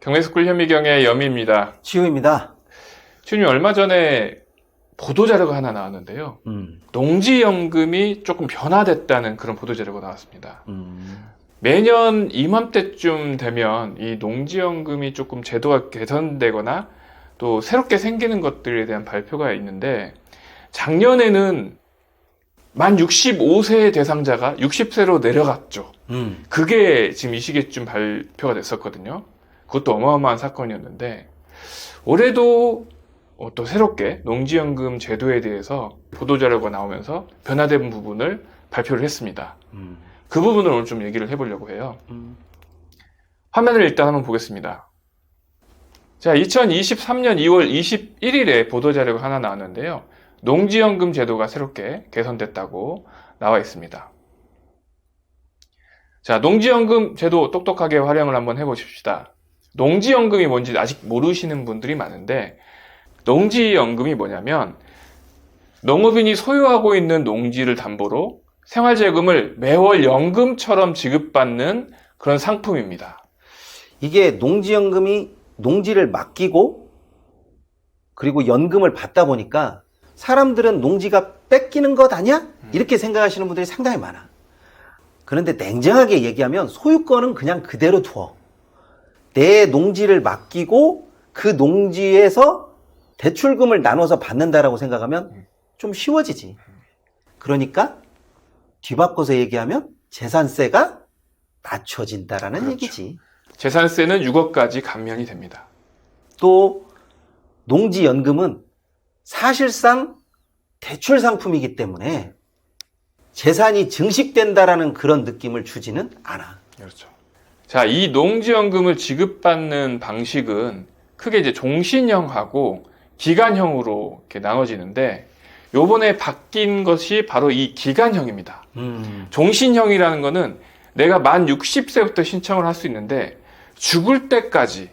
경매스쿨 현미경의 여미입니다. 지우입니다. 지우님 얼마 전에 보도자료가 하나 나왔는데요. 농지연금이 조금 변화됐다는 그런 보도자료가 나왔습니다. 매년 이맘때쯤 되면 이 농지연금이 조금 제도가 개선되거나 또 새롭게 생기는 것들에 대한 발표가 있는데, 작년에는 만 65세 대상자가 60세로 내려갔죠. 그게 지금 이 시기쯤 발표가 됐었거든요. 그것도 어마어마한 사건이었는데, 올해도 또 새롭게 농지연금 제도에 대해서 보도자료가 나오면서 변화된 부분을 발표를 했습니다. 그 부분을 오늘 좀 얘기를 해보려고 해요. 화면을 일단 한번 보겠습니다. 자, 2023년 2월 21일에 보도자료가 하나 나왔는데요. 농지연금 제도가 새롭게 개선됐다고 나와 있습니다. 자, 농지연금 제도 똑똑하게 활용을 한번 해보십시다. 농지연금이 뭔지 아직 모르시는 분들이 많은데, 농지연금이 뭐냐면 농업인이 소유하고 있는 농지를 담보로 생활재금을 매월 연금처럼 지급받는 그런 상품입니다. 이게 농지연금이 농지를 맡기고 그리고 연금을 받다 보니까 사람들은 농지가 뺏기는 것 아니야? 이렇게 생각하시는 분들이 상당히 많아. 그런데 냉정하게 얘기하면 소유권은 그냥 그대로 두어. 내 농지를 맡기고 그 농지에서 대출금을 나눠서 받는다라고 생각하면 좀 쉬워지지. 그러니까 뒤바꿔서 얘기하면 재산세가 낮춰진다라는 그렇죠. 얘기지. 재산세는 6억까지 감면이 됩니다. 또 농지연금은 사실상 대출 상품이기 때문에 재산이 증식된다라는 그런 느낌을 주지는 않아. 그렇죠. 자, 이 농지연금을 지급받는 방식은 크게 이제 종신형하고 기간형으로 이렇게 나눠지는데, 요번에 바뀐 것이 바로 이 기간형입니다. 종신형이라는 거는 내가 만 60세부터 신청을 할 수 있는데, 죽을 때까지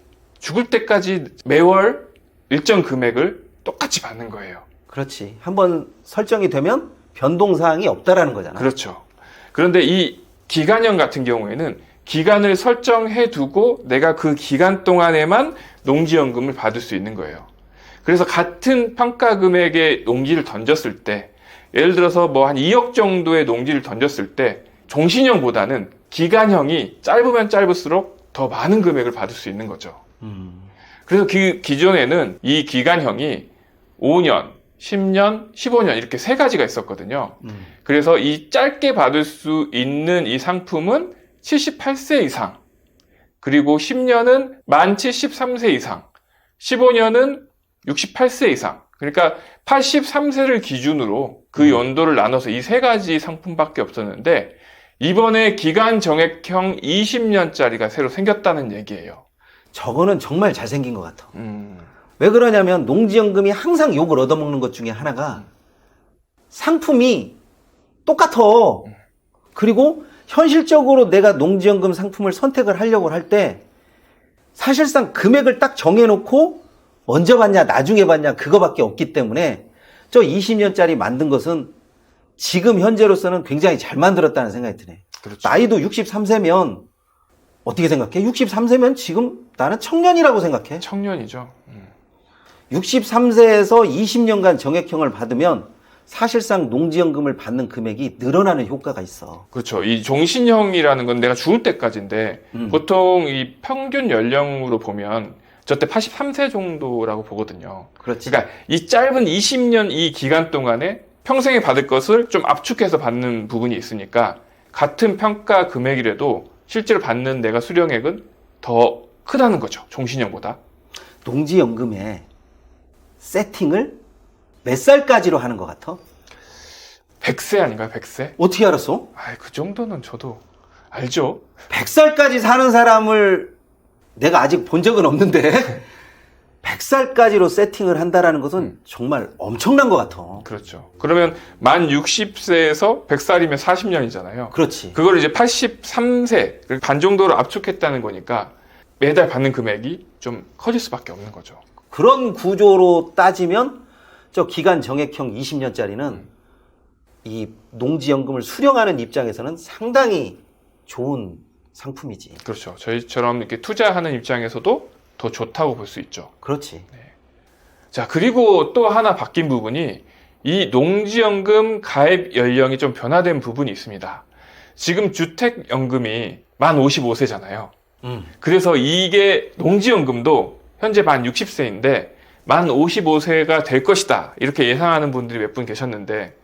매월 일정 금액을 똑같이 받는 거예요. 그렇지. 한번 설정이 되면 변동사항이 없다라는 거잖아. 그렇죠. 그런데 이 기간형 같은 경우에는 기간을 설정해 두고 내가 그 기간 동안에만 농지연금을 받을 수 있는 거예요. 그래서 같은 평가 금액의 농지를 던졌을 때, 예를 들어서 뭐 한 2억 정도의 농지를 던졌을 때 종신형보다는 기간형이 짧으면 짧을수록 더 많은 금액을 받을 수 있는 거죠. 그래서 기존에는 이 기간형이 5년, 10년, 15년 이렇게 세 가지가 있었거든요. 그래서 이 짧게 받을 수 있는 이 상품은 78세 이상, 그리고 10년은 만 73세 이상, 15년은 68세 이상, 그러니까 83세를 기준으로 그 연도를 나눠서 이 세 가지 상품밖에 없었는데, 이번에 기간 정액형 20년짜리가 새로 생겼다는 얘기예요. 저거는 정말 잘생긴 것 같아. 왜 그러냐면 농지연금이 항상 욕을 얻어먹는 것 중에 하나가 상품이 똑같아. 그리고 현실적으로 내가 농지연금 상품을 선택을 하려고 할 때 사실상 금액을 딱 정해놓고 먼저 받냐 나중에 받냐 그거밖에 없기 때문에 저 20년짜리 만든 것은 지금 현재로서는 굉장히 잘 만들었다는 생각이 드네. 그렇죠. 나이도 63세면 어떻게 생각해? 63세면 지금 나는 청년이라고 생각해. 청년이죠. 63세에서 20년간 정액형을 받으면 사실상 농지연금을 받는 금액이 늘어나는 효과가 있어. 그렇죠. 이 종신형이라는 건 내가 죽을 때까지인데, 보통 이 평균 연령으로 보면 저때 83세 정도라고 보거든요. 그렇지. 그러니까 이 짧은 20년 이 기간 동안에 평생에 받을 것을 좀 압축해서 받는 부분이 있으니까 같은 평가 금액이라도 실제로 받는 내가 수령액은 더 크다는 거죠. 종신형보다. 농지연금의 세팅을 몇 살까지로 하는 것 같아? 100세 아닌가요? 100세? 어떻게 알았어? 그 정도는 저도 알죠. 100살까지 사는 사람을 내가 아직 본 적은 없는데 100살까지로 세팅을 한다라는 것은 정말 엄청난 것 같아. 그렇죠. 그러면 만 60세에서 100살이면 40년이잖아요. 그렇지. 그걸 이제 83세, 반 정도로 압축했다는 거니까 매달 받는 금액이 좀 커질 수밖에 없는 거죠. 그런 구조로 따지면 저 기간 정액형 20년짜리는 이 농지연금을 수령하는 입장에서는 상당히 좋은 상품이지. 그렇죠. 저희처럼 이렇게 투자하는 입장에서도 더 좋다고 볼 수 있죠. 그렇지. 자, 그리고 또 하나 바뀐 부분이 이 농지연금 가입 연령이 좀 변화된 부분이 있습니다. 지금 주택연금이 만 55세잖아요. 그래서 이게 농지연금도 현재 만 60세인데 만 55세가 될 것이다. 이렇게 예상하는 분들이 몇 분 계셨는데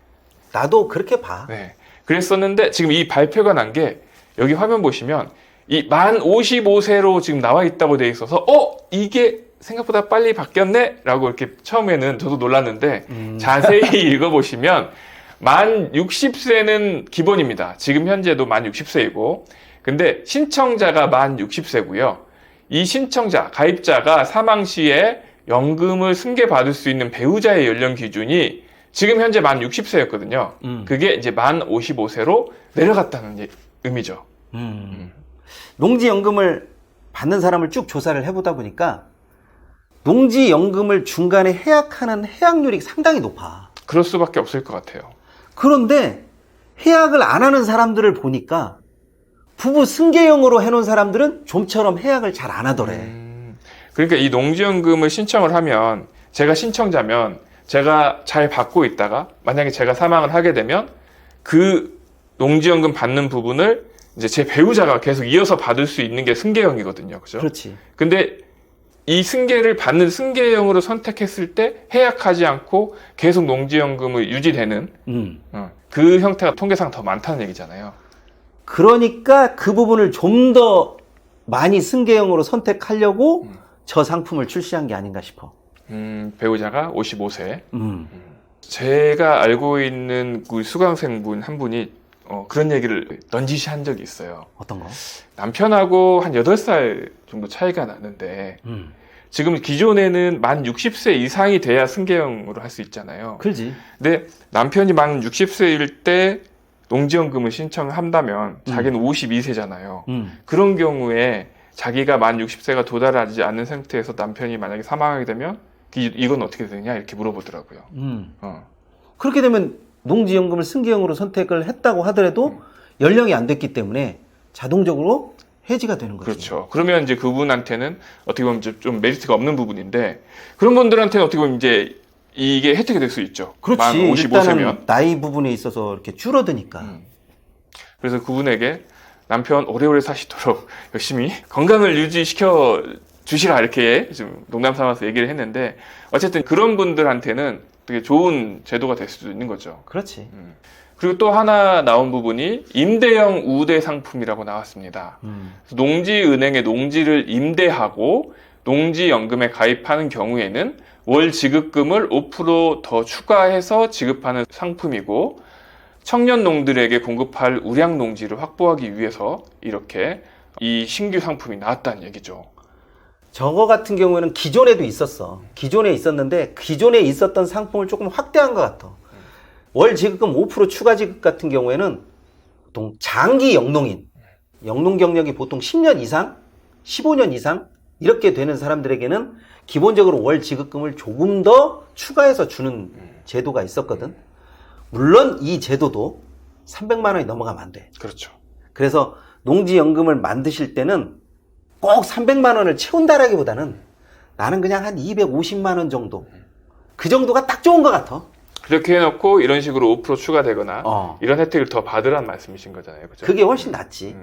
나도 그렇게 봐. 네. 그랬었는데 지금 이 발표가 난 게 여기 화면 보시면 이 만 55세로 지금 나와 있다고 돼 있어서 이게 생각보다 빨리 바뀌었네? 라고 이렇게 처음에는 저도 놀랐는데 자세히 읽어보시면 만 60세는 기본입니다. 지금 현재도 만 60세이고 근데 신청자가 만 60세고요. 이 신청자, 가입자가 사망 시에 연금을 승계받을 수 있는 배우자의 연령 기준이 지금 현재 만 60세였거든요. 그게 이제 만 55세로 내려갔다는 의미죠. 농지연금을 받는 사람을 쭉 조사를 해보다 보니까 농지연금을 중간에 해약하는 해약률이 상당히 높아. 그럴 수밖에 없을 것 같아요. 그런데 해약을 안 하는 사람들을 보니까 부부 승계형으로 해놓은 사람들은 좀처럼 해약을 잘 안 하더래. 그러니까 이 농지연금을 신청을 하면 제가 신청자면 제가 잘 받고 있다가 만약에 제가 사망을 하게 되면 그 농지연금 받는 부분을 이제 제 배우자가 계속 이어서 받을 수 있는 게 승계형이거든요. 그죠? 그렇지. 근데 이 승계를 받는 승계형으로 선택했을 때 해약하지 않고 계속 농지연금을 유지되는 그 형태가 통계상 더 많다는 얘기잖아요. 그러니까 그 부분을 좀 더 많이 승계형으로 선택하려고 저 상품을 출시한 게 아닌가 싶어. 배우자가 55세. 제가 알고 있는 그 수강생분 한 분이 그런 얘기를 넌지시 한 적이 있어요. 어떤 거? 남편하고 한 8살 정도 차이가 나는데 지금 기존에는 만 60세 이상이 돼야 승계형으로 할 수 있잖아요. 그렇지. 근데 남편이 만 60세일 때 농지연금을 신청을 한다면 자기는 52세잖아요. 그런 경우에 자기가 만 60세가 도달하지 않는 상태에서 남편이 만약에 사망하게 되면 이건 어떻게 되느냐 이렇게 물어보더라고요. 그렇게 되면 농지연금을 승계형으로 선택을 했다고 하더라도 연령이 안 됐기 때문에 자동적으로 해지가 되는 거죠. 그렇죠. 그러면 이제 그분한테는 어떻게 보면 좀 메리트가 없는 부분인데 그런 분들한테는 어떻게 보면 이제 이게 혜택이 될 수 있죠. 그렇지. 만 55세면. 일단은 나이 부분에 있어서 이렇게 줄어드니까. 그래서 그분에게 남편 오래오래 사시도록 열심히 건강을 유지시켜 주시라 이렇게 좀 농담 삼아서 얘기를 했는데 어쨌든 그런 분들한테는 되게 좋은 제도가 될 수도 있는 거죠. 그렇지. 그리고 또 하나 나온 부분이 임대형 우대 상품이라고 나왔습니다. 농지은행에 농지를 임대하고 농지연금에 가입하는 경우에는 월 지급금을 5% 더 추가해서 지급하는 상품이고 청년 농들에게 공급할 우량 농지를 확보하기 위해서 이렇게 이 신규 상품이 나왔다는 얘기죠. 저거 같은 경우에는 기존에도 있었어. 기존에 있었는데 기존에 있었던 상품을 조금 확대한 것 같아. 월 지급금 5% 추가 지급 같은 경우에는 보통 장기 영농인, 영농 경력이 보통 10년 이상, 15년 이상 이렇게 되는 사람들에게는 기본적으로 월 지급금을 조금 더 추가해서 주는 제도가 있었거든. 물론 이 제도도 300만 원이 넘어가면 안 돼. 그렇죠. 그래서 농지연금을 만드실 때는 꼭 300만 원을 채운다라기보다는 나는 그냥 한 250만 원 정도. 그 정도가 딱 좋은 것 같아. 그렇게 해놓고 이런 식으로 5% 추가되거나 이런 혜택을 더 받으란 말씀이신 거잖아요. 그죠? 그게 훨씬 낫지.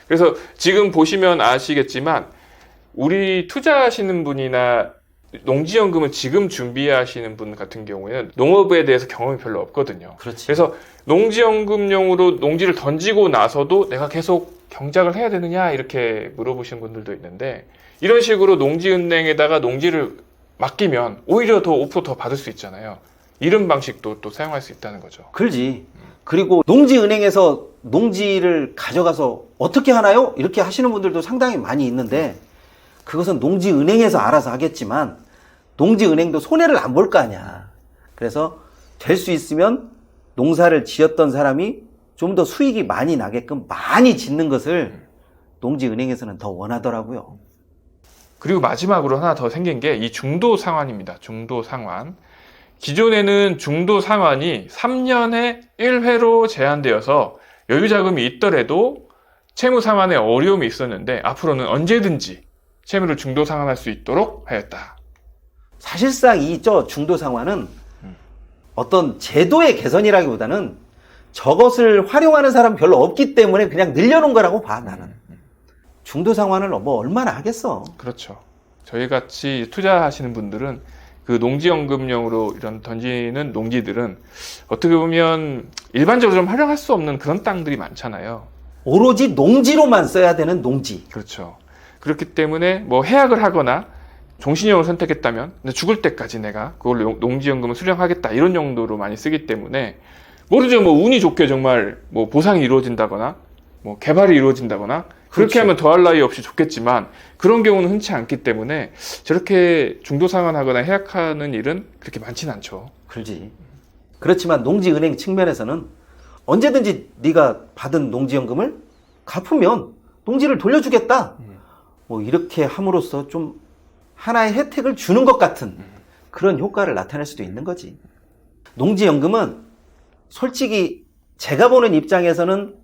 그래서 지금 보시면 아시겠지만 우리 투자하시는 분이나 농지연금을 지금 준비하시는 분 같은 경우에는 농업에 대해서 경험이 별로 없거든요. 그렇지. 그래서 농지연금용으로 농지를 던지고 나서도 내가 계속 경작을 해야 되느냐 이렇게 물어보시는 분들도 있는데 이런 식으로 농지은행에다가 농지를 맡기면 오히려 더 5% 더 받을 수 있잖아요. 이런 방식도 또 사용할 수 있다는 거죠. 그러지. 그리고 농지은행에서 농지를 가져가서 어떻게 하나요? 이렇게 하시는 분들도 상당히 많이 있는데 그것은 농지은행에서 알아서 하겠지만 농지은행도 손해를 안 볼 거 아니야. 그래서 될 수 있으면 농사를 지었던 사람이 좀 더 수익이 많이 나게끔 많이 짓는 것을 농지은행에서는 더 원하더라고요. 그리고 마지막으로 하나 더 생긴 게 이 중도 상환입니다. 중도 상환. 기존에는 중도 상환이 3년에 1회로 제한되어서 여유 자금이 있더라도 채무 상환에 어려움이 있었는데 앞으로는 언제든지 채무를 중도 상환할 수 있도록 하였다. 사실상 이 중도 상환은 어떤 제도의 개선이라기보다는 저것을 활용하는 사람 별로 없기 때문에 그냥 늘려놓은 거라고 봐, 나는. 중도 상환을 뭐 얼마나 하겠어. 그렇죠. 저희 같이 투자하시는 분들은 그 농지연금용으로 이런 던지는 농지들은 어떻게 보면 일반적으로 좀 활용할 수 없는 그런 땅들이 많잖아요. 오로지 농지로만 써야 되는 농지. 그렇죠. 그렇기 때문에 뭐 해약을 하거나 종신형을 선택했다면 근데 죽을 때까지 내가 그걸로 농지연금을 수령하겠다 이런 용도로 많이 쓰기 때문에 모르죠. 뭐 운이 좋게 정말 뭐 보상이 이루어진다거나 뭐 개발이 이루어진다거나 그렇게 그렇지. 하면 더할 나위 없이 좋겠지만 그런 경우는 흔치 않기 때문에 저렇게 중도 상환하거나 해약하는 일은 그렇게 많지는 않죠. 그렇지. 그렇지만 농지은행 측면에서는 언제든지 네가 받은 농지연금을 갚으면 농지를 돌려주겠다. 뭐 이렇게 함으로써 좀 하나의 혜택을 주는 것 같은 그런 효과를 나타낼 수도 있는 거지. 농지연금은 솔직히 제가 보는 입장에서는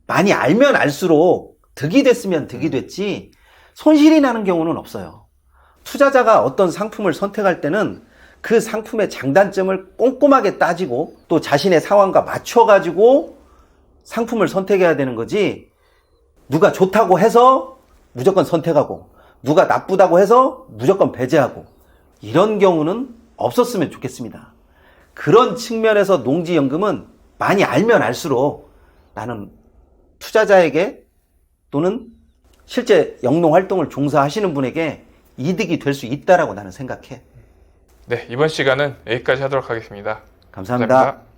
많이 알면 알수록 득이 됐으면 득이 됐지 손실이 나는 경우는 없어요. 투자자가 어떤 상품을 선택할 때는 그 상품의 장단점을 꼼꼼하게 따지고 또 자신의 상황과 맞춰가지고 상품을 선택해야 되는 거지, 누가 좋다고 해서 무조건 선택하고 누가 나쁘다고 해서 무조건 배제하고 이런 경우는 없었으면 좋겠습니다. 그런 측면에서 농지연금은 많이 알면 알수록 나는 투자자에게 또는 실제 영농활동을 종사하시는 분에게 이득이 될 수 있다라고 나는 생각해. 네, 이번 시간은 여기까지 하도록 하겠습니다. 감사합니다. 감사합니다.